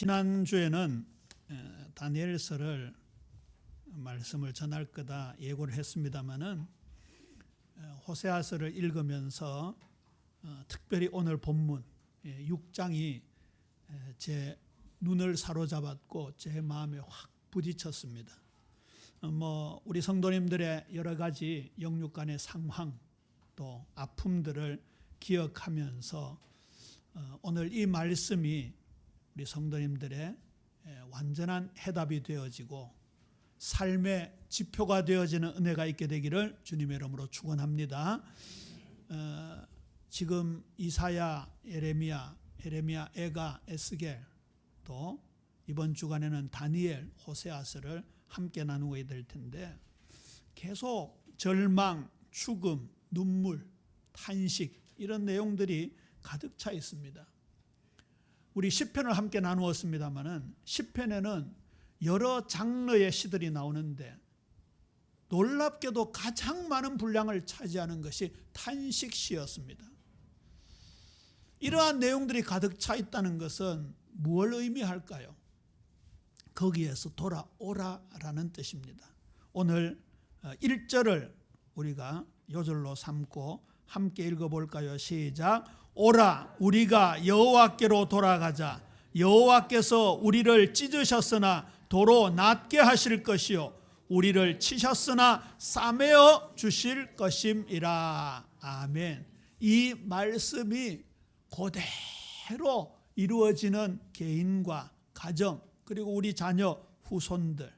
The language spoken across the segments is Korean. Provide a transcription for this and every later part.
지난주에는 다니엘서를 말씀을 전할 거다 예고를 했습니다마는 호세아서를 읽으면서 특별히 오늘 본문 6장이 제 눈을 사로잡았고 제 마음에 확 부딪혔습니다. 우리 성도님들의 여러 가지 영육 간의 상황 또 아픔들을 기억하면서 오늘 이 말씀이 우리 성도님들의 완전한 해답이 되어지고 삶의 지표가 되어지는 은혜가 있게 되기를 주님의 이름으로 축원합니다. 지금 이사야, 예레미야, 에가, 에스겔 또 이번 주간에는 다니엘, 호세아서를 함께 나누게 될 텐데 계속 절망, 죽음, 눈물, 탄식 이런 내용들이 가득 차 있습니다. 우리 시편을 함께 나누었습니다마는 시편에는 여러 장르의 시들이 나오는데 놀랍게도 가장 많은 분량을 차지하는 것이 탄식시였습니다. 이러한 내용들이 가득 차 있다는 것은 뭘 의미할까요? 거기에서 돌아오라라는 뜻입니다. 오늘 1절을 우리가 요절로 삼고 함께 읽어볼까요? 시작. 오라 우리가 여호와께로 돌아가자. 여호와께서 우리를 찢으셨으나 도로 낫게 하실 것이요 우리를 치셨으나 싸매어 주실 것임이라. 아멘. 이 말씀이 그대로 이루어지는 개인과 가정 그리고 우리 자녀 후손들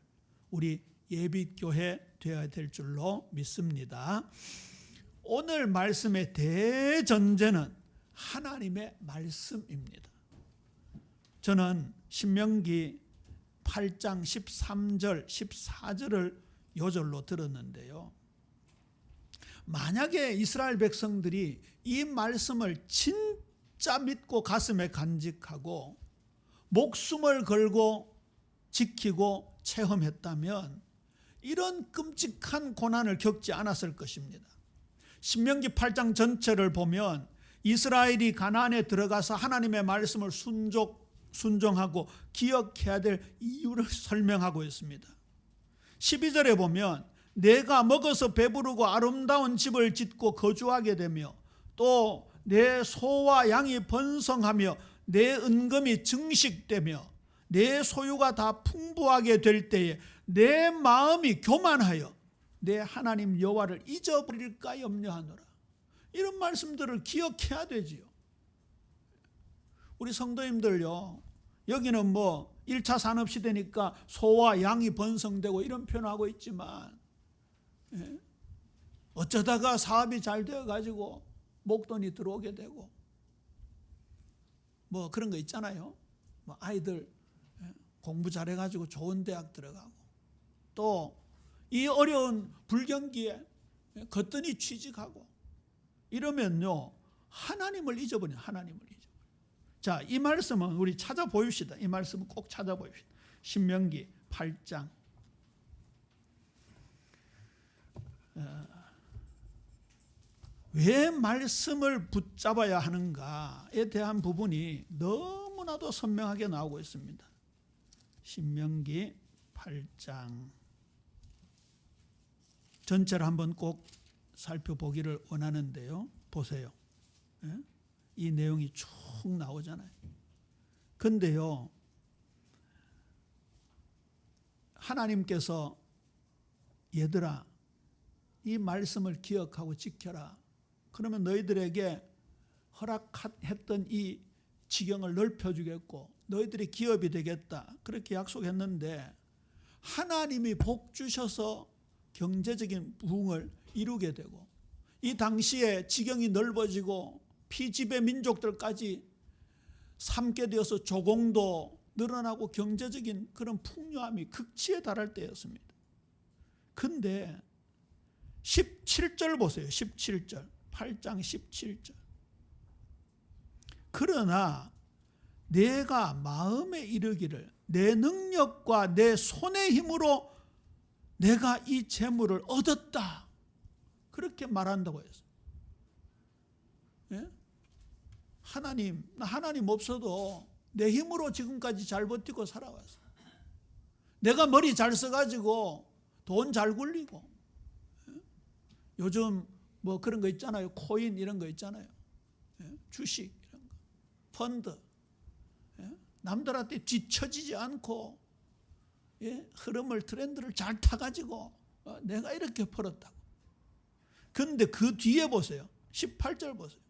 우리 예비교회 되어야 될 줄로 믿습니다. 오늘 말씀의 대전제는 하나님의 말씀입니다. 저는 신명기 8장 13절 14절을 요절로 들었는데요. 만약에 이스라엘 백성들이 이 말씀을 진짜 믿고 가슴에 간직하고 목숨을 걸고 지키고 체험했다면 이런 끔찍한 고난을 겪지 않았을 것입니다. 신명기 8장 전체를 보면 이스라엘이 가나안에 들어가서 하나님의 말씀을 순종하고 기억해야 될 이유를 설명하고 있습니다. 12절에 보면 내가 먹어서 배부르고 아름다운 집을 짓고 거주하게 되며 또 내 소와 양이 번성하며 내 은금이 증식되며 내 소유가 다 풍부하게 될 때에 내 마음이 교만하여 내 하나님 여호와를 잊어버릴까 염려하노라. 이런 말씀들을 기억해야 되지요. 우리 성도님들요, 여기는 1차 산업시대니까 소와 양이 번성되고 이런 표현하고 있지만 어쩌다가 사업이 잘 되어가지고 목돈이 들어오게 되고 그런 거 있잖아요. 아이들 공부 잘해가지고 좋은 대학 들어가고 또 이 어려운 불경기에 거뜬히 취직하고 이러면요 하나님을 잊어버려요. 하나님을 잊어버려요. 자, 이 말씀은 우리 찾아보십시다. 이 말씀은 꼭 찾아보십시다. 신명기 8장 왜 말씀을 붙잡아야 하는가에 대한 부분이 너무나도 선명하게 나오고 있습니다. 신명기 8장 전체를 한번 꼭 살펴보기를 원하는데요. 보세요. 이 내용이 쭉 나오잖아요. 근데요, 하나님께서 얘들아, 이 말씀을 기억하고 지켜라. 그러면 너희들에게 허락했던 이 지경을 넓혀주겠고 너희들이 기업이 되겠다. 그렇게 약속했는데 하나님이 복 주셔서 경제적인 부흥을 이루게 되고 이 당시에 지경이 넓어지고 피지배 민족들까지 삼게 되어서 조공도 늘어나고 경제적인 그런 풍요함이 극치에 달할 때였습니다. 근데 17절 보세요. 17절 8장 17절 그러나 내가 마음에 이르기를 내 능력과 내 손의 힘으로 내가 이 재물을 얻었다. 그렇게 말한다고 했어요. 예? 하나님 없어도 내 힘으로 지금까지 잘 버티고 살아왔어. 내가 머리 잘 써가지고 돈 잘 굴리고, 요즘 뭐 그런 거 있잖아요. 코인 이런 거 있잖아요. 주식 이런 거, 펀드. 남들한테 뒤처지지 않고 흐름을, 트렌드를 잘 타가지고 내가 이렇게 벌었다고. 그런데 그 뒤에 보세요. 18절 보세요.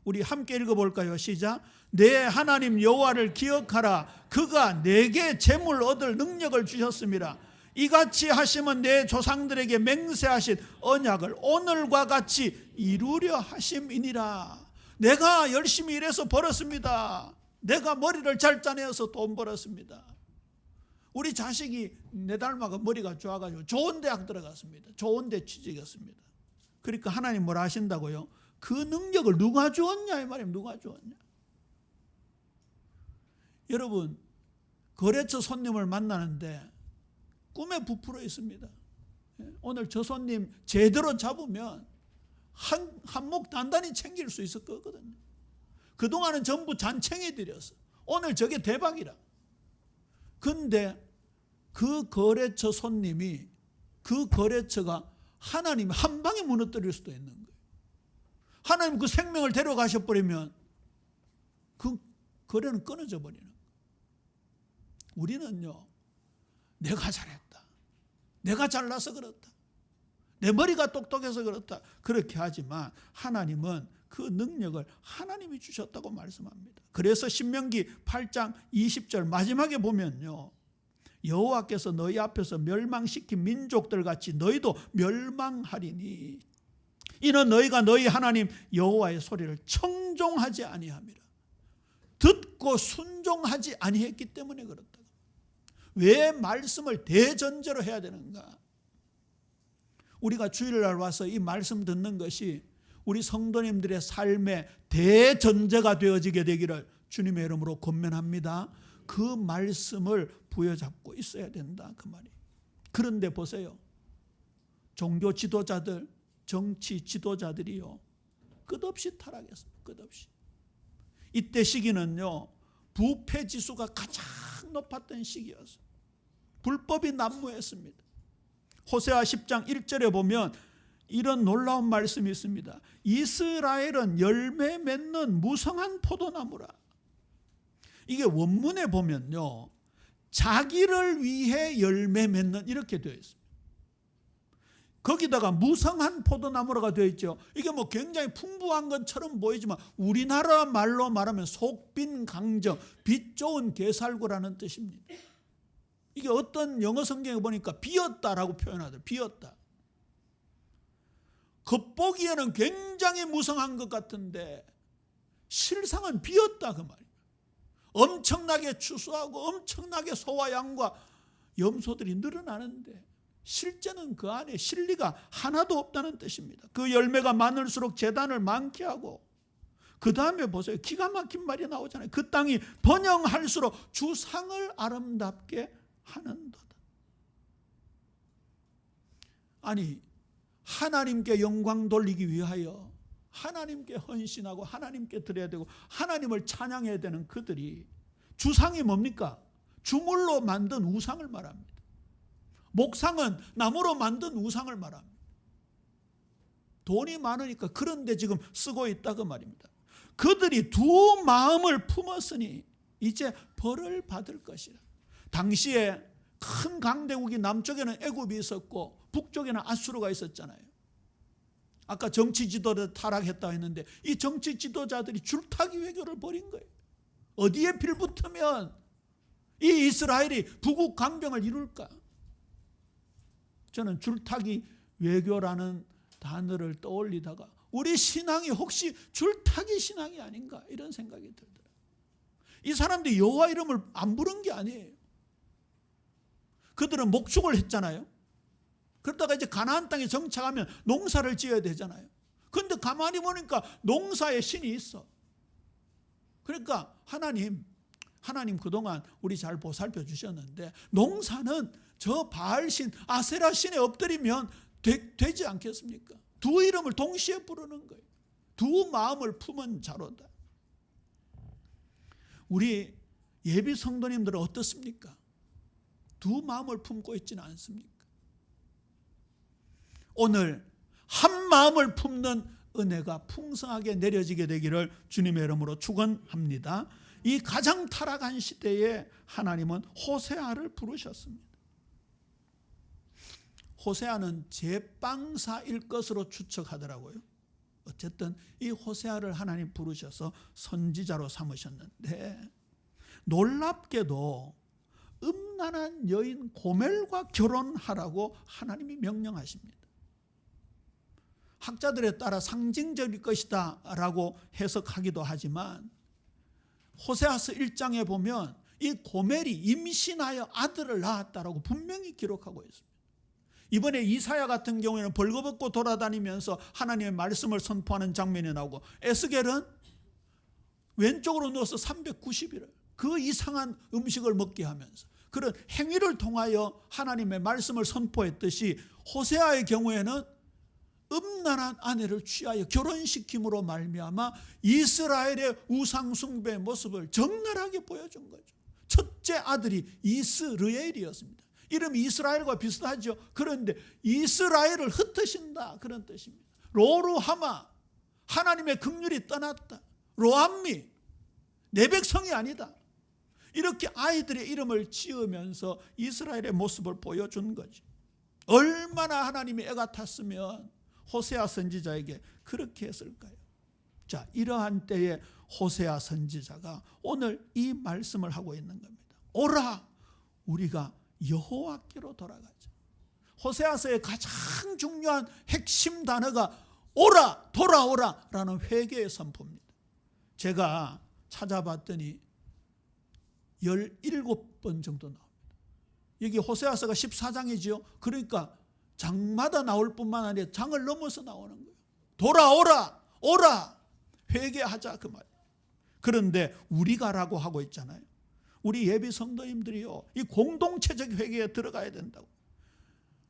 우리 함께 읽어볼까요? 시작. 내 하나님 여호와를 기억하라. 그가 내게 재물 얻을 능력을 주셨습니다. 이같이 하시면 내 조상들에게 맹세하신 언약을 오늘과 같이 이루려 하심이니라. 내가 열심히 일해서 벌었습니다. 내가 머리를 잘 짜내어서 돈 벌었습니다. 우리 자식이 내 닮아가 머리가 좋아가지고 좋은 대학 들어갔습니다. 좋은 데 취직했습니다. 그러니까 하나님 뭐라 하신다고요? 그 능력을 누가 주었냐 이 말이에요. 누가 주었냐. 여러분, 거래처 손님을 만나는데 꿈에 부풀어 있습니다. 오늘 저 손님 제대로 잡으면 한몫 단단히 챙길 수 있을 거거든요. 그동안은 전부 잔챙이 들였어. 오늘 저게 대박이라. 근데 그 거래처 손님이, 그 거래처가 하나님 한 방에 무너뜨릴 수도 있는 거예요. 하나님 그 생명을 데려가셔버리면 그 거래는 끊어져 버리는 거예요. 우리는요, 내가 잘했다, 내가 잘나서 그렇다, 내 머리가 똑똑해서 그렇다, 그렇게 하지만 하나님은 그 능력을 하나님이 주셨다고 말씀합니다. 그래서 신명기 8장 20절 마지막에 보면요, 여호와께서 너희 앞에서 멸망시킨 민족들 같이 너희도 멸망하리니 이는 너희가 너희 하나님 여호와의 소리를 청종하지 아니함이라. 듣고 순종하지 아니했기 때문에 그렇다. 왜 말씀을 대전제로 해야 되는가? 우리가 주일날 와서 이 말씀 듣는 것이 우리 성도님들의 삶의 대전제가 되어지게 되기를 주님의 이름으로 권면합니다. 그 말씀을 부여잡고 있어야 된다 그 말이에요. 그런데 보세요, 종교 지도자들, 정치 지도자들이요, 끝없이 타락했습니다. 끝없이. 이때 시기는요, 부패 지수가 가장 높았던 시기였어요. 불법이 난무했습니다. 호세아 10장 1절에 보면 이런 놀라운 말씀이 있습니다. 이스라엘은 열매 맺는 무성한 포도나무라. 이게 원문에 보면요, 자기를 위해 열매 맺는 이렇게 되어 있습니다. 거기다가 무성한 포도나무라가 되어 있죠. 이게 뭐 굉장히 풍부한 것처럼 보이지만 우리나라 말로 말하면 속빈 강정, 빛 좋은 게살구라는 뜻입니다. 이게 어떤 영어 성경에 보니까 비었다라고 표현하더라고요. 비었다. 겉보기에는 굉장히 무성한 것 같은데 실상은 비었다 그 말이에요. 엄청나게 추수하고 엄청나게 소와 양과 염소들이 늘어나는데 실제는 그 안에 실리가 하나도 없다는 뜻입니다. 그 열매가 많을수록 재단을 많게 하고, 그 다음에 보세요, 기가 막힌 말이 나오잖아요. 그 땅이 번영할수록 주상을 아름답게 하는도다. 아니, 하나님께 영광 돌리기 위하여 하나님께 헌신하고 하나님께 드려야 되고 하나님을 찬양해야 되는 그들이 주상이 뭡니까? 주물로 만든 우상을 말합니다. 목상은 나무로 만든 우상을 말합니다. 돈이 많으니까 그런 데 지금 쓰고 있다 그 말입니다. 그들이 두 마음을 품었으니 이제 벌을 받을 것이라. 당시에 큰 강대국이 남쪽에는 애굽이 있었고 북쪽에는 아수르가 있었잖아요. 아까 정치 지도를 타락했다고 했는데 이 정치 지도자들이 줄타기 외교를 벌인 거예요. 어디에 빌붙으면 이 이스라엘이 부국 강병을 이룰까? 저는 줄타기 외교라는 단어를 떠올리다가 우리 신앙이 혹시 줄타기 신앙이 아닌가 이런 생각이 들더라고요. 이 사람들이 여호와 이름을 안 부른 게 아니에요. 그들은 목축을 했잖아요. 그러다가 이제 가나안 땅에 정착하면 농사를 지어야 되잖아요. 그런데 가만히 보니까 농사의 신이 있어. 그러니까 하나님 그동안 우리 잘 보살펴 주셨는데 농사는 저 바알신, 아세라신에 엎드리면 되지 않겠습니까? 두 이름을 동시에 부르는 거예요. 두 마음을 품은 자로다. 우리 예비 성도님들은 어떻습니까? 두 마음을 품고 있지는 않습니까? 오늘 한 마음을 품는 은혜가 풍성하게 내려지게 되기를 주님의 이름으로 축원합니다. 이 가장 타락한 시대에 하나님은 호세아를 부르셨습니다. 호세아는 제빵사일 것으로 추측하더라고요. 어쨌든 이 호세아를 하나님 부르셔서 선지자로 삼으셨는데, 놀랍게도 음란한 여인 고멜과 결혼하라고 하나님이 명령하십니다. 학자들에 따라 상징적일 것이다 라고 해석하기도 하지만, 호세아서 1장에 보면 이 고멜이 임신하여 아들을 낳았다라고 분명히 기록하고 있습니다. 이번에 이사야 같은 경우에는 벌거벗고 돌아다니면서 하나님의 말씀을 선포하는 장면이 나오고, 에스겔은 왼쪽으로 누워서 390일을 그 이상한 음식을 먹게 하면서 그런 행위를 통하여 하나님의 말씀을 선포했듯이, 호세아의 경우에는 음란한 아내를 취하여 결혼시킴으로 말미암아 이스라엘의 우상 숭배의 모습을 적나라하게 보여준 거죠. 첫째 아들이 이스르엘이었습니다. 이름이 이스라엘과 비슷하죠. 그런데 이스라엘을 흩으신다, 그런 뜻입니다. 로루하마, 하나님의 긍휼이 떠났다. 로암미, 내 백성이 아니다. 이렇게 아이들의 이름을 지으면서 이스라엘의 모습을 보여준 거죠. 얼마나 하나님이 애가 탔으면 호세아 선지자에게 그렇게 했을까요? 자, 이러한 때에 호세아 선지자가 오늘 이 말씀을 하고 있는 겁니다. 오라, 우리가 여호와께로 돌아가자. 호세아서의 가장 중요한 핵심 단어가 오라, 돌아오라 라는 회개의 선포입니다. 제가 찾아봤더니 17번 정도 나옵니다. 여기 호세아서가 14장이지요. 그러니까 장마다 나올 뿐만 아니라 장을 넘어서 나오는 거예요. 돌아오라, 오라, 회개하자, 그 말. 그런데 우리가라고 하고 있잖아요. 우리 예비 성도님들이요, 이 공동체적 회개에 들어가야 된다고.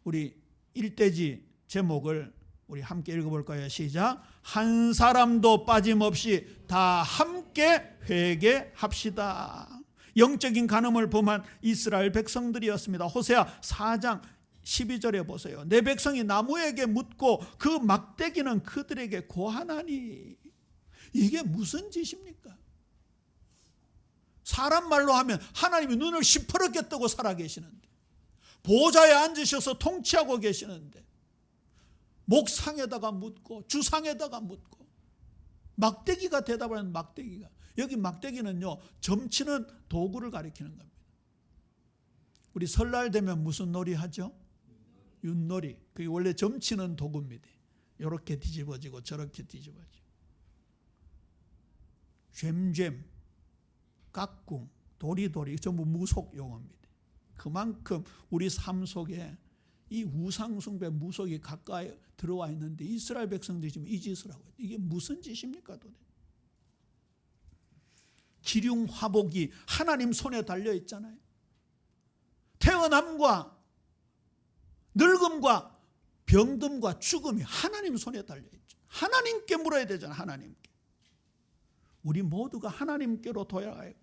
우리 일대지 제목을 우리 함께 읽어볼까요? 시작. 한 사람도 빠짐없이 다 함께 회개합시다. 영적인 간음을 범한 이스라엘 백성들이었습니다. 호세아 4장 12절에 보세요. 내 백성이 나무에게 묻고 그 막대기는 그들에게 고하나니. 이게 무슨 짓입니까? 사람 말로 하면 하나님이 눈을 시퍼렇게 뜨고 살아계시는데, 보좌에 앉으셔서 통치하고 계시는데, 목상에다가 묻고 주상에다가 묻고, 막대기가 대답을 하는 막대기가, 여기 막대기는요, 점치는 도구를 가리키는 겁니다. 우리 설날 되면 무슨 놀이 하죠? 윷놀이. 그게 원래 점치는 도구입니다. 이렇게 뒤집어지고 저렇게 뒤집어지고. 젬젬, 깍꿍, 도리도리, 전부 무속 용어입니다. 그만큼 우리 삶 속에 이 우상숭배 무속이 가까이 들어와 있는데, 이스라엘 백성들이 지금 이 짓을 하고 있어요. 이게 무슨 짓입니까 도대체? 기륭 화복이 하나님 손에 달려 있잖아요. 태어남과 늙음과 병듦과 죽음이 하나님 손에 달려 있죠. 하나님께 물어야 되잖아요. 하나님께. 우리 모두가 하나님께로 돌아가야 해요.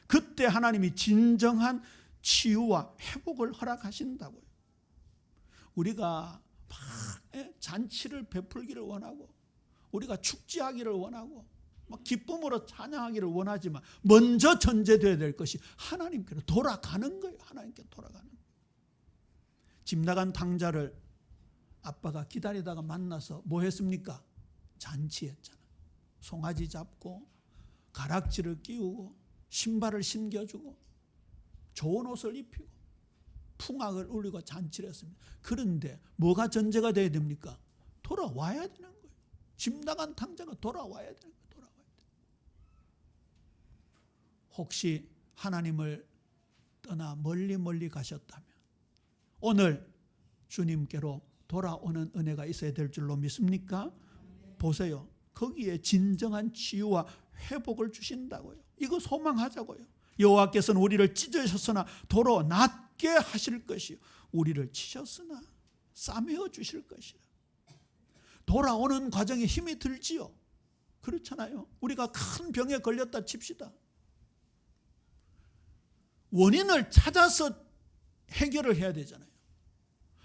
그때 하나님이 진정한 치유와 회복을 허락하신다고요. 우리가 막 잔치를 베풀기를 원하고, 우리가 축제하기를 원하고, 막 기쁨으로 찬양하기를 원하지만, 먼저 전제되어야 될 것이 하나님께로 돌아가는 거예요. 하나님께 돌아가는 거예요. 집 나간 탕자를 아빠가 기다리다가 만나서 뭐 했습니까? 잔치했잖아. 송아지 잡고 가락지를 끼우고 신발을 신겨주고 좋은 옷을 입히고 풍악을 울리고 잔치를 했습니다. 그런데 뭐가 전제가 돼야 됩니까? 돌아와야 되는 거예요. 집 나간 탕자가 돌아와야 되는 거예요. 돌아와야 돼요. 혹시 하나님을 떠나 멀리 가셨다면 오늘 주님께로 돌아오는 은혜가 있어야 될 줄로 믿습니까? 보세요. 거기에 진정한 치유와 회복을 주신다고요. 이거 소망하자고요. 여호와께서는 우리를 찢으셨으나 도로 낫게 하실 것이요, 우리를 치셨으나 싸매어 주실 것이라. 돌아오는 과정에 힘이 들지요. 그렇잖아요. 우리가 큰 병에 걸렸다 칩시다. 원인을 찾아서 해결을 해야 되잖아요.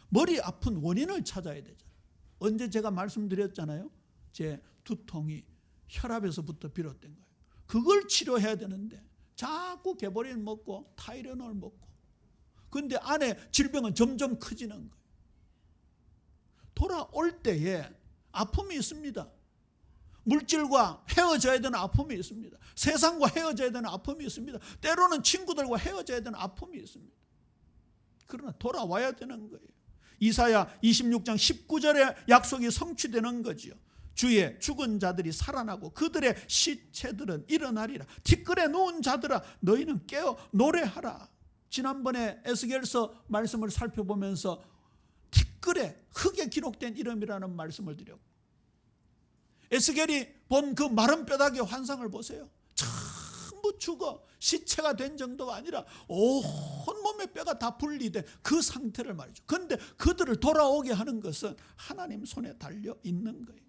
머리 아픈 원인을 찾아야 되잖아요. 언제 제가 말씀드렸잖아요. 제 두통이 혈압에서부터 비롯된 거예요. 그걸 치료해야 되는데 자꾸 개보린 먹고 타이레놀 먹고, 그런데 안에 질병은 점점 커지는 거예요. 돌아올 때에 아픔이 있습니다. 물질과 헤어져야 되는 아픔이 있습니다. 세상과 헤어져야 되는 아픔이 있습니다. 때로는 친구들과 헤어져야 되는 아픔이 있습니다. 그러나 돌아와야 되는 거예요. 이사야 26장 19절의 약속이 성취되는 거지요. 주의 죽은 자들이 살아나고 그들의 시체들은 일어나리라. 티끌에 누운 자들아 너희는 깨어 노래하라. 지난번에 에스겔서 말씀을 살펴보면서 티끌에 흙에 기록된 이름이라는 말씀을 드렸고, 에스겔이 본 그 마른 뼈다귀의 환상을 보세요. 전부 죽어 시체가 된 정도가 아니라 온몸의 뼈가 다 분리된 그 상태를 말이죠. 그런데 그들을 돌아오게 하는 것은 하나님 손에 달려 있는 거예요.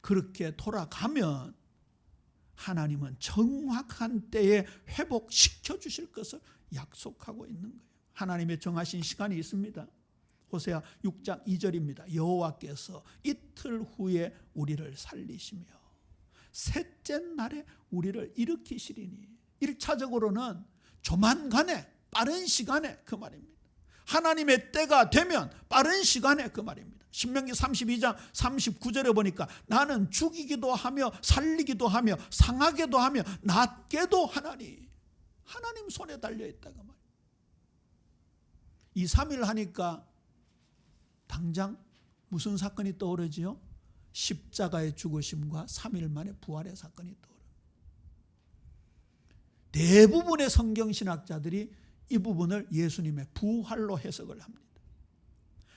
그렇게 돌아가면 하나님은 정확한 때에 회복시켜 주실 것을 약속하고 있는 거예요. 하나님의 정하신 시간이 있습니다. 호세아 6장 2절입니다. 여호와께서 이틀 후에 우리를 살리시며 셋째 날에 우리를 일으키시리니, 1차적으로는 조만간에 빠른 시간에 그 말입니다. 하나님의 때가 되면 빠른 시간에 그 말입니다. 신명기 32장 39절에 보니까 나는 죽이기도 하며 살리기도 하며 상하게도 하며 낫게도 하나니, 하나님 손에 달려있다가 말이에요. 2, 3일 하니까 당장 무슨 사건이 떠오르지요? 십자가의 죽으심과 3일 만에 부활의 사건이 떠오르요. 대부분의 성경신학자들이 이 부분을 예수님의 부활로 해석을 합니다.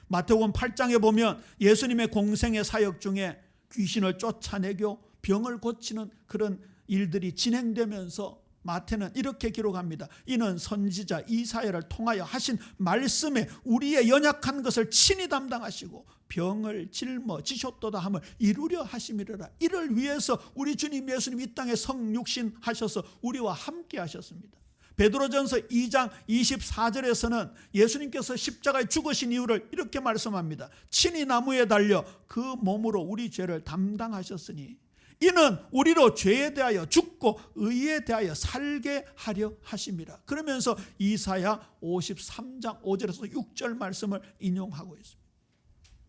마태복음 8장에 보면 예수님의 공생의 사역 중에 귀신을 쫓아내고 병을 고치는 그런 일들이 진행되면서 마태는 이렇게 기록합니다. 이는 선지자 이사야를 통하여 하신 말씀에 우리의 연약한 것을 친히 담당하시고 병을 짊어지셨도다 함을 이루려 하심이라. 이를 위해서 우리 주님 예수님 이 땅에 성육신 하셔서 우리와 함께 하셨습니다. 베드로전서 2장 24절에서는 예수님께서 십자가에 죽으신 이유를 이렇게 말씀합니다. 친히 나무에 달려 그 몸으로 우리 죄를 담당하셨으니 이는 우리로 죄에 대하여 죽고 의에 대하여 살게 하려 하심이라. 그러면서 이사야 53장 5절에서 6절 말씀을 인용하고 있습니다.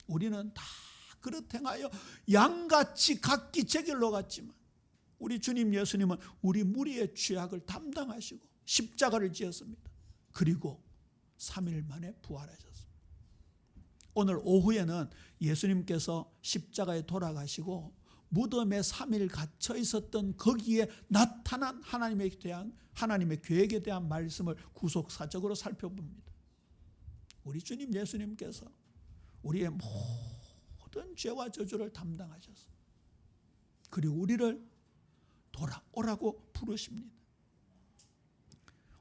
우리는 다 그릇 행하여 양같이 각기 제 길로 갔지만 우리 주님 예수님은 우리 무리의 죄악을 담당하시고 십자가를 지었습니다. 그리고 3일 만에 부활하셨습니다. 오늘 오후에는 예수님께서 십자가에 돌아가시고 무덤에 3일 갇혀 있었던 거기에 나타난 하나님에 대한, 하나님의 계획에 대한 말씀을 구속사적으로 살펴봅니다. 우리 주님 예수님께서 우리의 모든 죄와 저주를 담당하셨습니다. 그리고 우리를 돌아오라고 부르십니다.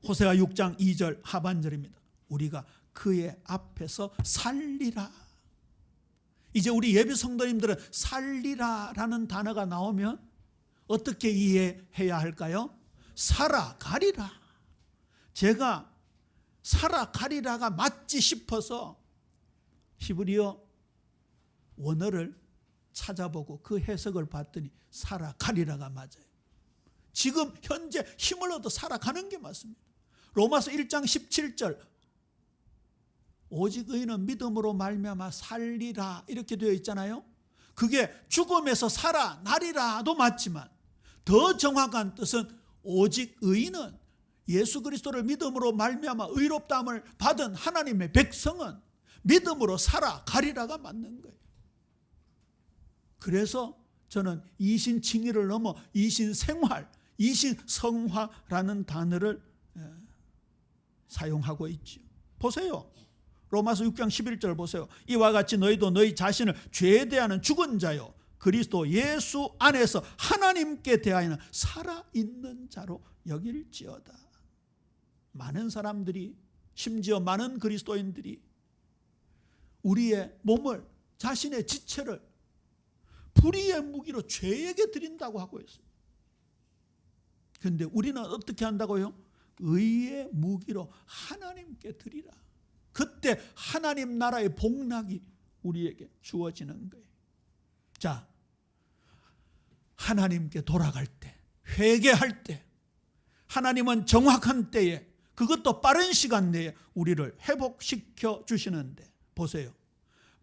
호세아 6장 2절 하반절입니다. 우리가 그의 앞에서 살리라. 이제 우리 예비 성도님들은 살리라라는 단어가 나오면 어떻게 이해해야 할까요? 살아가리라. 제가 살아가리라가 맞지 싶어서 히브리어 원어를 찾아보고 그 해석을 봤더니 살아가리라가 맞아요. 지금 현재 힘을 얻어 살아가는 게 맞습니다. 로마서 1장 17절 오직 의인은 믿음으로 말미암아 살리라 이렇게 되어 있잖아요. 그게 죽음에서 살아나리라도 맞지만 더 정확한 뜻은 오직 의인은 예수 그리스도를 믿음으로 말미암아 의롭다함을 받은 하나님의 백성은 믿음으로 살아가리라가 맞는 거예요. 그래서 저는 이신칭의를 넘어 이신생활, 이신성화라는 단어를 사용하고 있죠. 보세요. 로마서 6장 11절 보세요. 이와 같이 너희도 너희 자신을 죄에 대하는 죽은 자요 그리스도 예수 안에서 하나님께 대하여는 살아있는 자로 여길지어다. 많은 사람들이, 심지어 많은 그리스도인들이 우리의 몸을, 자신의 지체를 불의의 무기로 죄에게 드린다고 하고 있습니다. 그런데 우리는 어떻게 한다고요? 의의 무기로 하나님께 드리라. 그때 하나님 나라의 복락이 우리에게 주어지는 거예요. 자, 하나님께 돌아갈 때, 회개할 때, 하나님은 정확한 때에, 그것도 빠른 시간 내에 우리를 회복시켜 주시는데, 보세요.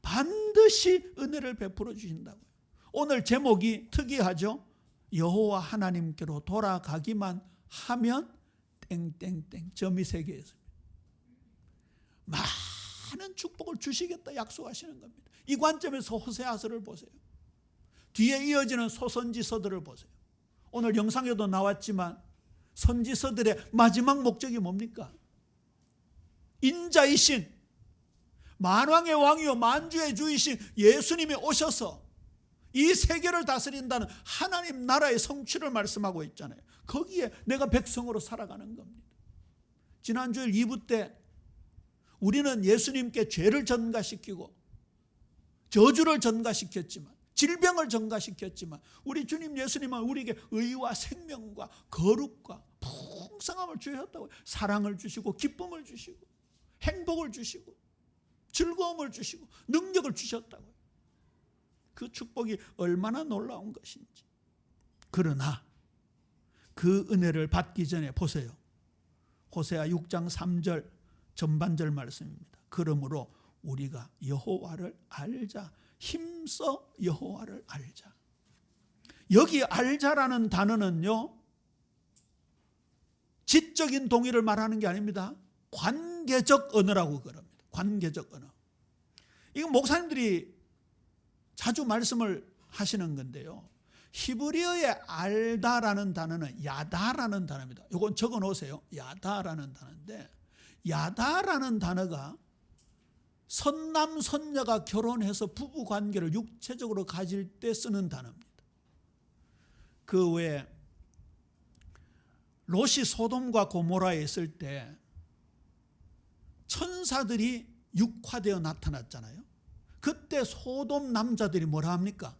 반드시 은혜를 베풀어 주신다고요. 오늘 제목이 특이하죠? 여호와 하나님께로 돌아가기만 하면 땡땡땡 점이 3개 있습니다. 많은 축복을 주시겠다 약속하시는 겁니다. 이 관점에서 호세아서를 보세요. 뒤에 이어지는 소선지서들을 보세요. 오늘 영상에도 나왔지만 선지서들의 마지막 목적이 뭡니까? 인자이신 만왕의 왕이요 만주의 주이신 예수님이 오셔서 이 세계를 다스린다는 하나님 나라의 성취를 말씀하고 있잖아요. 거기에 내가 백성으로 살아가는 겁니다. 지난주일 2부 때 우리는 예수님께 죄를 전가시키고 저주를 전가시켰지만, 질병을 전가시켰지만, 우리 주님 예수님은 우리에게 의와 생명과 거룩과 풍성함을 주셨다고요. 사랑을 주시고 기쁨을 주시고 행복을 주시고 즐거움을 주시고 능력을 주셨다고요. 그 축복이 얼마나 놀라운 것인지. 그러나 그 은혜를 받기 전에 보세요. 호세아 6장 3절 전반절 말씀입니다. 그러므로 우리가 여호와를 알자. 힘써 여호와를 알자. 여기 알자라는 단어는요, 지적인 동의를 말하는 게 아닙니다. 관계적 언어라고 그럽니다. 관계적 언어. 이거 목사님들이 자주 말씀을 하시는 건데요. 히브리어의 알다라는 단어는 야다라는 단어입니다. 이건 적어 놓으세요. 야다라는 단어인데, 야다라는 단어가 선남 선녀가 결혼해서 부부 관계를 육체적으로 가질 때 쓰는 단어입니다. 그 외에 롯이 소돔과 고모라에 있을 때 천사들이 육화되어 나타났잖아요. 그때 소돔 남자들이 뭐라 합니까?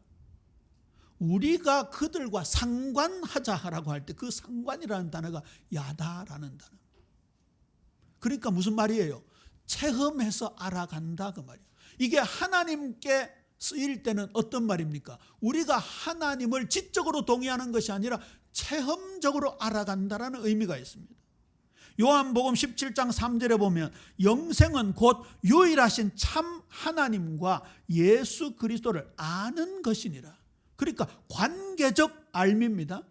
우리가 그들과 상관하자라고 할 때 그 상관이라는 단어가 야다라는 단어. 그러니까 무슨 말이에요? 체험해서 알아간다 그 말이에요. 이게 하나님께 쓰일 때는 어떤 말입니까? 우리가 하나님을 지적으로 동의하는 것이 아니라 체험적으로 알아간다라는 의미가 있습니다. 요한복음 17장 3절에 보면 영생은 곧 유일하신 참 하나님과 예수 그리스도를 아는 것이니라. 그러니까 관계적 알미입니다.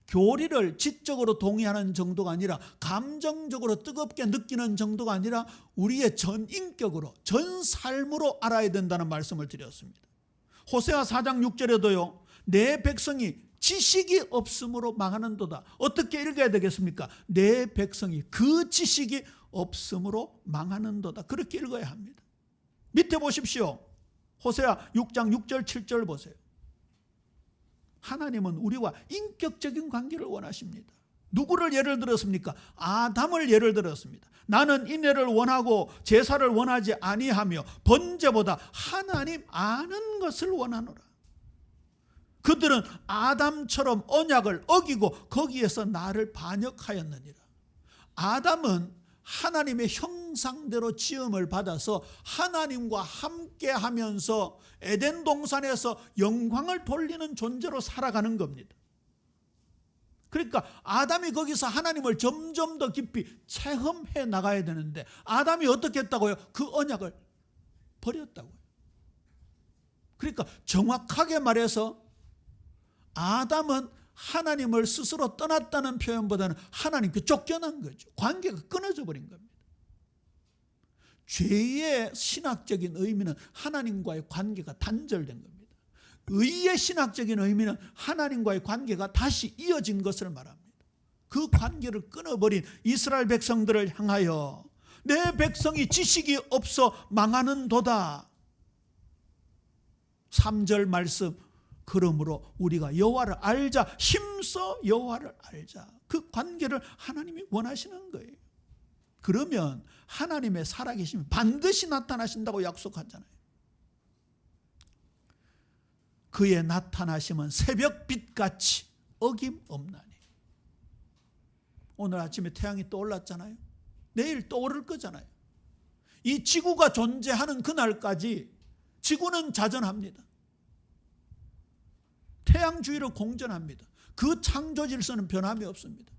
교리를 지적으로 동의하는 정도가 아니라, 감정적으로 뜨겁게 느끼는 정도가 아니라 우리의 전 인격으로, 전 삶으로 알아야 된다는 말씀을 드렸습니다. 호세아 4장 6절에도요. 내 백성이 지식이 없으므로 망하는도다. 어떻게 읽어야 되겠습니까? 내 백성이 그 지식이 없으므로 망하는도다. 그렇게 읽어야 합니다. 밑에 보십시오. 호세아 6장 6절 7절 보세요. 하나님은 우리와 인격적인 관계를 원하십니다. 누구를 예를 들었습니까? 아담을 예를 들었습니다. 나는 인애를 원하고 제사를 원하지 아니하며 번제보다 하나님 아는 것을 원하노라. 그들은 아담처럼 언약을 어기고 거기에서 나를 반역하였느니라. 아담은 하나님의 형상대로 지음을 받아서 하나님과 함께하면서 에덴 동산에서 영광을 돌리는 존재로 살아가는 겁니다. 그러니까 아담이 거기서 하나님을 점점 더 깊이 체험해 나가야 되는데, 아담이 어떻게 했다고요? 그 언약을 버렸다고요. 그러니까 정확하게 말해서 아담은 하나님을 스스로 떠났다는 표현보다는 하나님께 쫓겨난 거죠. 관계가 끊어져 버린 겁니다. 죄의 신학적인 의미는 하나님과의 관계가 단절된 겁니다. 의의 신학적인 의미는 하나님과의 관계가 다시 이어진 것을 말합니다. 그 관계를 끊어버린 이스라엘 백성들을 향하여 내 백성이 지식이 없어 망하는도다. 3절 말씀, 그러므로 우리가 여호와를 알자. 힘써 여호와를 알자. 그 관계를 하나님이 원하시는 거예요. 그러면 하나님의 살아계심이 반드시 나타나신다고 약속하잖아요. 그의 나타나심은 새벽빛같이 어김없나니. 오늘 아침에 태양이 떠올랐잖아요. 내일 떠오를 거잖아요. 이 지구가 존재하는 그날까지 지구는 자전합니다. 태양 주위로 공전합니다. 그 창조 질서는 변함이 없습니다.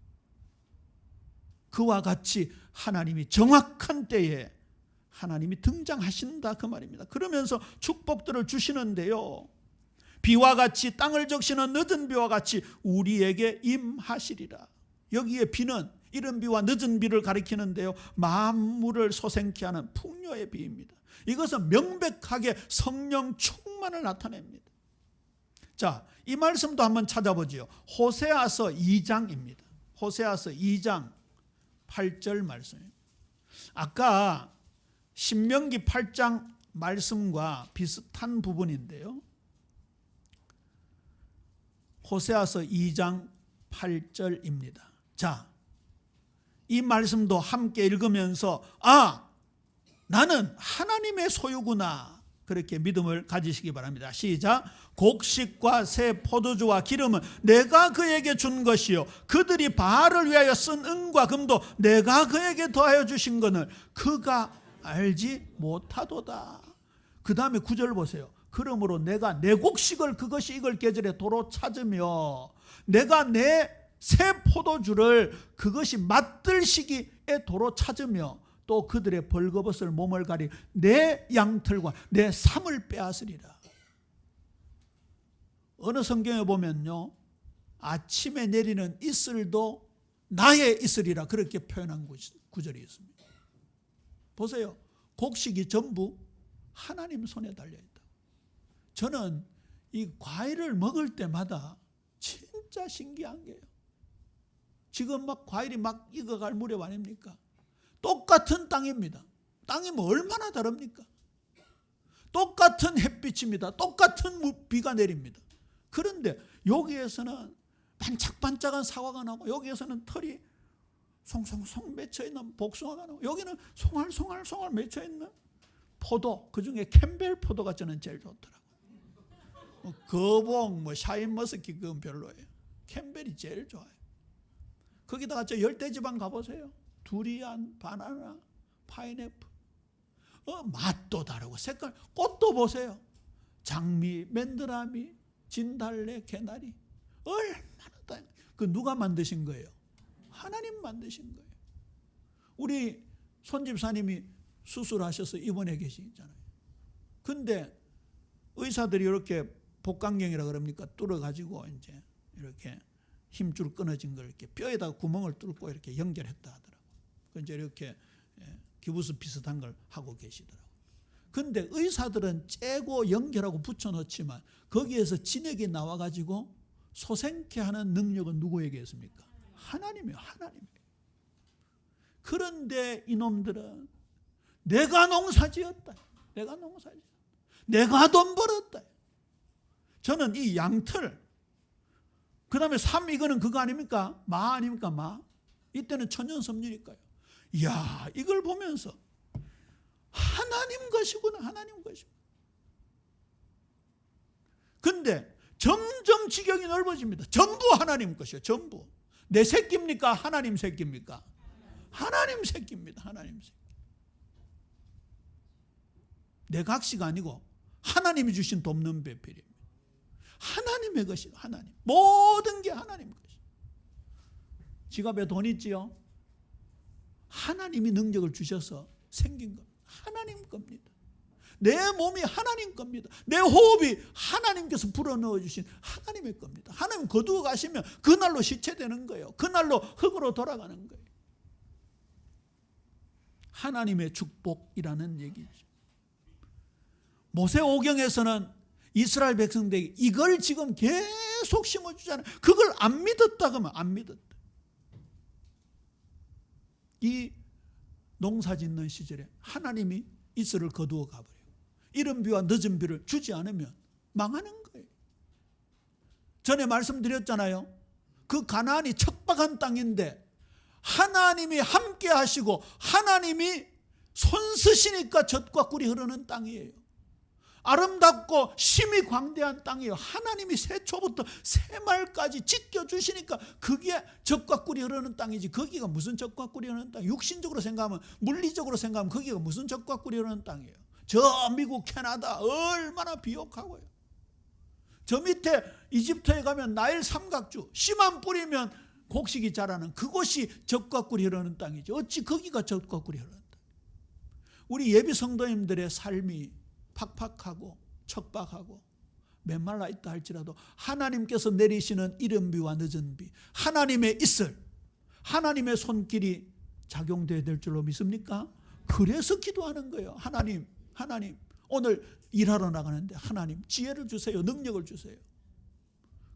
그와 같이 하나님이 정확한 때에 하나님이 등장하신다 그 말입니다. 그러면서 축복들을 주시는데요. 비와 같이 땅을 적시는 늦은 비와 같이 우리에게 임하시리라. 여기에 비는 이른 비와 늦은 비를 가리키는데요. 만물을 소생케 하는 풍요의 비입니다. 이것은 명백하게 성령 충만을 나타냅니다. 자, 이 말씀도 한번 찾아보지요. 호세아서 2장입니다. 호세아서 2장 8절 말씀입니다. 아까 신명기 8장 말씀과 비슷한 부분인데요. 호세아서 2장 8절입니다. 자, 이 말씀도 함께 읽으면서 나는 하나님의 소유구나, 그렇게 믿음을 가지시기 바랍니다. 시작. 곡식과 새 포도주와 기름은 내가 그에게 준 것이요 그들이 바알을 위하여 쓴 은과 금도 내가 그에게 더하여 주신 것을 그가 알지 못하도다. 그 다음에 9절 보세요. 그러므로 내가 내 곡식을 그것이 익을 계절에 도로 찾으며 내가 내 새 포도주를 그것이 맛들 시기에 도로 찾으며 또 그들의 벌거벗을 몸을 가리 내 양털과 내 삶을 빼앗으리라. 어느 성경에 보면요, 아침에 내리는 이슬도 나의 이슬이라 그렇게 표현한 구절이 있습니다. 보세요. 곡식이 전부 하나님 손에 달려있다. 저는 이 과일을 먹을 때마다 진짜 신기한 게요. 지금 막 과일이 막 익어갈 무렵 아닙니까? 똑같은 땅입니다. 땅이 뭐 얼마나 다릅니까? 똑같은 햇빛입니다. 똑같은 비가 내립니다. 그런데 여기에서는 반짝반짝한 사과가 나고 여기에서는 털이 송송송 맺혀있는 복숭아가 나고 여기는 송알송알 맺혀있는 포도, 그중에 캠벨 포도가 저는 제일 좋더라고요. 거봉, 샤인머스키 그건 별로예요. 캠벨이 제일 좋아요. 거기다가 저 열대지방 가보세요. 두리안, 바나나, 파인애플. 맛도 다르고 색깔, 꽃도 보세요. 장미, 맨드라미, 진달래, 개나리. 얼마나 다양. 그 누가 만드신 거예요? 하나님 만드신 거예요. 우리 손집사님이 수술하셔서 입원해 계시잖아요. 근데 의사들이 이렇게 복강경이라 그럽니까? 뚫어가지고 이제 이렇게 힘줄 끊어진 걸 이렇게 뼈에다가 구멍을 뚫고 이렇게 연결했다 하더라고요. 이제 이렇게 기부스 비슷한 걸 하고 계시더라고요. 근데 의사들은 째고 연결하고 붙여놓지만 거기에서 진액이 나와가지고 소생케 하는 능력은 누구에게 있습니까? 하나님이에요. 하나님이에요. 그런데 이놈들은 내가 농사지었다. 내가 농사지었다. 내가 돈 벌었다. 저는 이 양털, 그 다음에 삶, 이거는 그거 아닙니까? 마 아닙니까? 마. 이때는 천연섬유니까요. 이야, 이걸 보면서 하나님 것이구나, 하나님 것이구나. 근데 점점 지경이 넓어집니다. 전부 하나님 것이에요. 전부. 내 새끼입니까? 하나님 새끼입니까? 하나님 새끼입니다. 하나님 새끼. 내 각시가 아니고 하나님이 주신 돕는 배필입니다. 하나님의 것이에요. 하나님. 모든 게 하나님 것이에요. 지갑에 돈 있지요? 하나님이 능력을 주셔서 생긴 겁니다. 하나님 겁니다. 내 몸이 하나님 겁니다. 내 호흡이 하나님께서 불어넣어 주신 하나님의 겁니다. 하나님 거두어 가시면 그날로 시체되는 거예요. 그날로 흙으로 돌아가는 거예요. 하나님의 축복이라는 얘기죠. 모세오경에서는 이스라엘 백성들에게 이걸 지금 계속 심어주잖아요. 그걸 안 믿었다 그러면 안 믿었다. 이 농사 짓는 시절에 하나님이 이슬을 거두어 가버려요. 이른 비와 늦은 비를 주지 않으면 망하는 거예요. 전에 말씀드렸잖아요. 그 가나안이 척박한 땅인데 하나님이 함께 하시고 하나님이 손 쓰시니까 젖과 꿀이 흐르는 땅이에요. 아름답고 심히 광대한 땅이에요. 하나님이 새초부터 새말까지 지켜주시니까 그게 젖과 꿀이 흐르는 땅이지, 거기가 무슨 젖과 꿀이 흐르는 땅? 육신적으로 생각하면, 물리적으로 생각하면 거기가 무슨 젖과 꿀이 흐르는 땅이에요. 저 미국, 캐나다 얼마나 비옥하고요. 저 밑에 이집트에 가면 나일 삼각주, 씨만 뿌리면 곡식이 자라는 그곳이 젖과 꿀이 흐르는 땅이죠. 어찌 거기가 젖과 꿀이 흐르는 땅? 우리 예비 성도님들의 삶이 팍팍하고 척박하고 메말라 있다 할지라도 하나님께서 내리시는 이른 비와 늦은 비, 하나님의 이슬, 하나님의 손길이 작용돼야 될 줄로 믿습니까? 그래서 기도하는 거예요. 하나님 오늘 일하러 나가는데 하나님 지혜를 주세요. 능력을 주세요.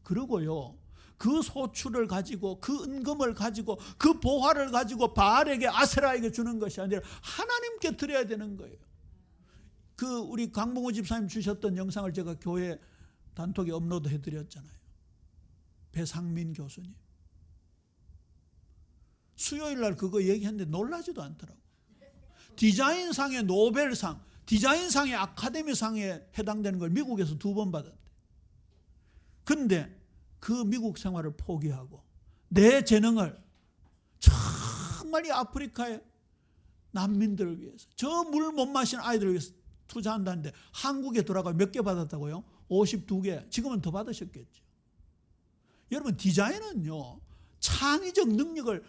그리고요, 그 소출을 가지고, 그 은금을 가지고, 그 보화를 가지고 바알에게, 아세라에게 주는 것이 아니라 하나님께 드려야 되는 거예요. 그 우리 강봉우 집사님 주셨던 영상을 제가 교회 단톡에 업로드 해드렸잖아요. 배상민 교수님. 수요일 날 그거 얘기했는데 놀라지도 않더라고. 디자인상의 노벨상, 디자인상의 아카데미상에 해당되는 걸 미국에서 2번 받았대. 근데 그 미국 생활을 포기하고 내 재능을 정말 이 아프리카의 난민들을 위해서, 저 물 못 마시는 아이들을 위해서 투자한다는데 한국에 돌아가 몇 개 받았다고요? 52개. 지금은 더 받으셨겠죠. 여러분, 디자인은요, 창의적 능력을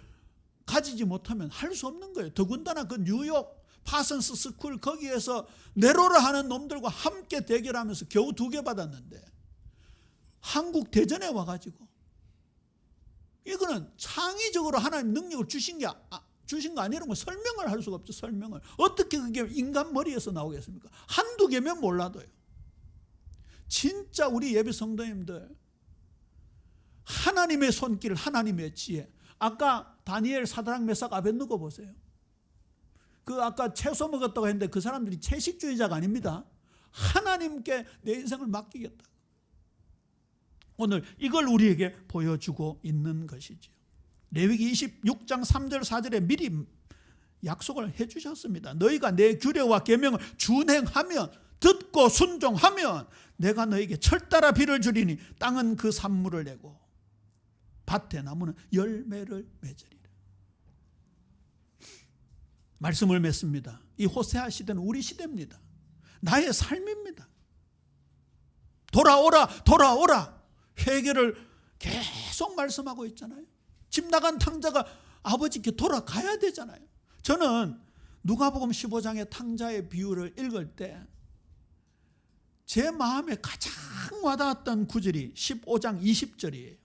가지지 못하면 할 수 없는 거예요. 더군다나 그 뉴욕 파슨스 스쿨 거기에서 네로를 하는 놈들과 함께 대결하면서 겨우 2개 받았는데 한국 대전에 와가지고 이거는 창의적으로 하나님 능력을 주신 거 아니라는 거 설명을 할 수가 없죠. 설명을. 어떻게 그게 인간 머리에서 나오겠습니까? 한두 개면 몰라도요. 진짜 우리 예비 성도님들, 하나님의 손길, 하나님의 지혜. 아까 다니엘, 사드락, 메삭, 아벳느고 보세요. 그 아까 채소 먹었다고 했는데 그 사람들이 채식주의자가 아닙니다. 하나님께 내 인생을 맡기겠다. 오늘 이걸 우리에게 보여주고 있는 것이죠. 레위기 26장 3절 4절에 미리 약속을 해주셨습니다. 너희가 내 규례와 계명을 준행하면, 듣고 순종하면 내가 너희에게 철따라 비를 주리니 땅은 그 산물을 내고 밭의 나무는 열매를 맺으리라. 말씀을 맺습니다. 이 호세아 시대는 우리 시대입니다. 나의 삶입니다. 돌아오라, 돌아오라. 회개를 계속 말씀하고 있잖아요. 집 나간 탕자가 아버지께 돌아가야 되잖아요. 저는 누가복음 15장의 탕자의 비유를 읽을 때 제 마음에 가장 와닿았던 구절이 15장 20절이에요.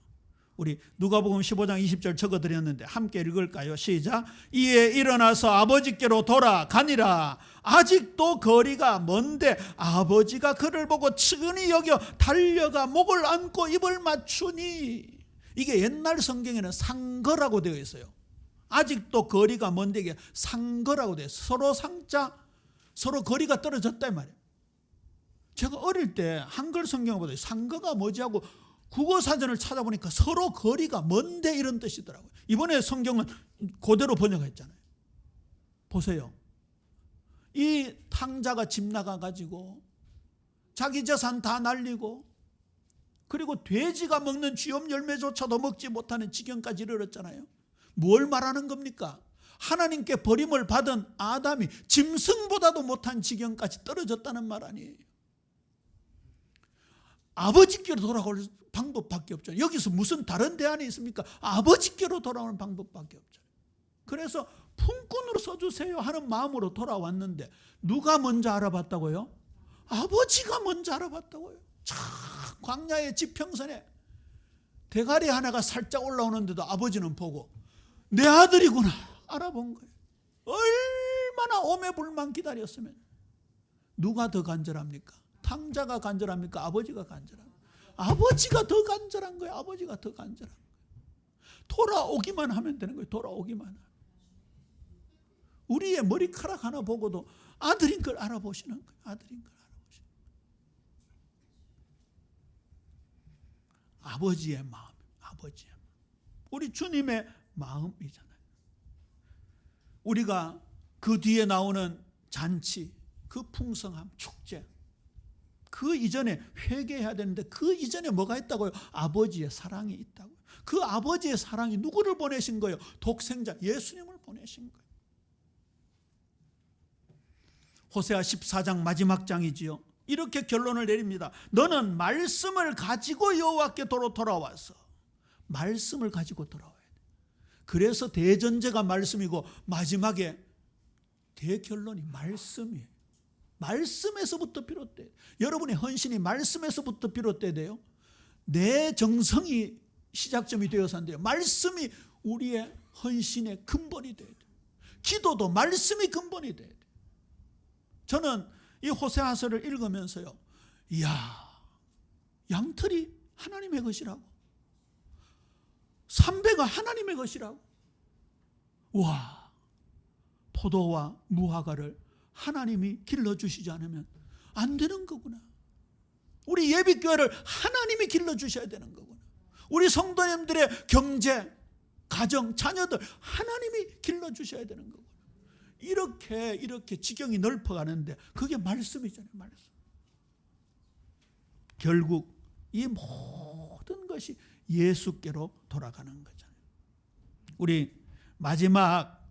우리 누가복음 15장 20절 적어드렸는데 함께 읽을까요? 시작. 이에 일어나서 아버지께로 돌아가니라. 아직도 거리가 먼데 아버지가 그를 보고 측은히 여겨 달려가 목을 안고 입을 맞추니. 이게 옛날 성경에는 상거라고 되어 있어요. 아직도 거리가 먼데 이게 상거라고 되어 있어요. 서로 상자, 서로 거리가 떨어졌단 말이에요. 제가 어릴 때 한글 성경을 보다 상거가 뭐지 하고 국어사전을 찾아보니까 서로 거리가 먼데 이런 뜻이더라고요. 이번에 성경은 그대로 번역했잖아요. 보세요. 이 탕자가 집 나가가지고 자기 재산 다 날리고 그리고 돼지가 먹는 쥐염 열매조차도 먹지 못하는 지경까지 이르렀잖아요. 뭘 말하는 겁니까? 하나님께 버림을 받은 아담이 짐승보다도 못한 지경까지 떨어졌다는 말 아니에요. 아버지께로 돌아올 방법밖에 없잖아요. 여기서 무슨 다른 대안이 있습니까? 아버지께로 돌아오는 방법밖에 없잖아요. 그래서 품꾼으로 써주세요 하는 마음으로 돌아왔는데 누가 먼저 알아봤다고요? 아버지가 먼저 알아봤다고요. 참 광야의 지평선에 대가리 하나가 살짝 올라오는데도 아버지는 보고 내 아들이구나 알아본 거예요. 얼마나 오매불만 기다렸으면. 누가 더 간절합니까? 탕자가 간절합니까? 아버지가 간절합니까? 아버지가 더 간절한 거예요. 아버지가 더 간절한 거예요. 돌아오기만 하면 되는 거예요. 돌아오기만 하면. 우리의 머리카락 하나 보고도 아들인 걸 알아보시는 거예요. 아들인 걸 알아보시는 거예요. 아버지의 마음, 아버지의 마음. 우리 주님의 마음이잖아요. 우리가 그 뒤에 나오는 잔치, 그 풍성함, 축제, 그 이전에 회개해야 되는데 그 이전에 뭐가 있다고요? 아버지의 사랑이 있다고요. 그 아버지의 사랑이 누구를 보내신 거예요? 독생자 예수님을 보내신 거예요. 호세아 14장 마지막 장이지요. 이렇게 결론을 내립니다. 너는 말씀을 가지고 여호와께로 돌아와서 말씀을 가지고 돌아와야 돼. 그래서 대전제가 말씀이고 마지막에 대결론이 말씀이에요. 말씀에서부터 비롯돼요. 여러분의 헌신이 말씀에서부터 비롯돼야 돼요. 내 정성이 시작점이 되어서 안 돼요. 말씀이 우리의 헌신의 근본이 돼야 돼요. 기도도 말씀이 근본이 돼야 돼요. 저는 이 호세아서를 읽으면서요, 이야, 양털이 하나님의 것이라고, 삼배가 하나님의 것이라고, 와, 포도와 무화과를 하나님이 길러주시지 않으면 안 되는 거구나. 우리 예비교회를 하나님이 길러주셔야 되는 거구나. 우리 성도님들의 경제, 가정, 자녀들 하나님이 길러주셔야 되는 거구나. 이렇게 지경이 넓어가는데 그게 말씀이잖아요. 말씀. 결국 이 모든 것이 예수께로 돌아가는 거잖아요. 우리 마지막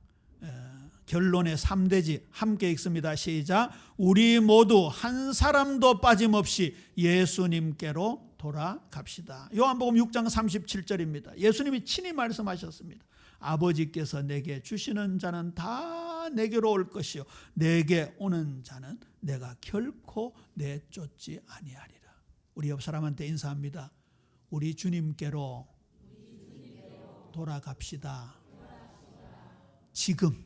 결론의 3대지 함께 읽습니다. 시작. 우리 모두 한 사람도 빠짐없이 예수님께로 돌아갑시다. 요한복음 6장 37절입니다. 예수님이 친히 말씀하셨습니다. 아버지께서 내게 주시는 자는 다 내게로 올 것이요 내게 오는 자는 내가 결코 내쫓지 아니하리라. 우리 옆 사람한테 인사합니다. 우리 주님께로 돌아갑시다. 지금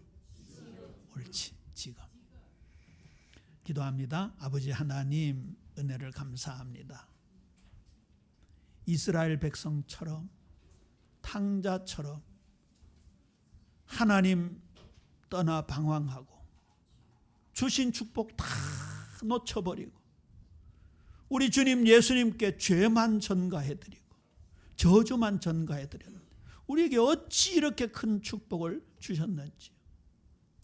옳지, 지금. 기도합니다. 아버지 하나님, 은혜를 감사합니다. 이스라엘 백성처럼, 탕자처럼 하나님 떠나 방황하고 주신 축복 다 놓쳐버리고 우리 주님 예수님께 죄만 전가해드리고 저주만 전가해드렸는데 우리에게 어찌 이렇게 큰 축복을 주셨는지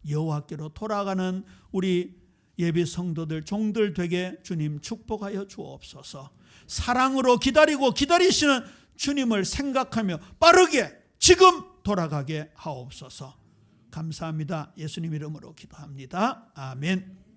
여호와께로 돌아가는 우리 예비 성도들 종들 되게 주님 축복하여 주옵소서. 사랑으로 기다리고 기다리시는 주님을 생각하며 빠르게 지금 돌아가게 하옵소서. 감사합니다. 예수님 이름으로 기도합니다. 아멘.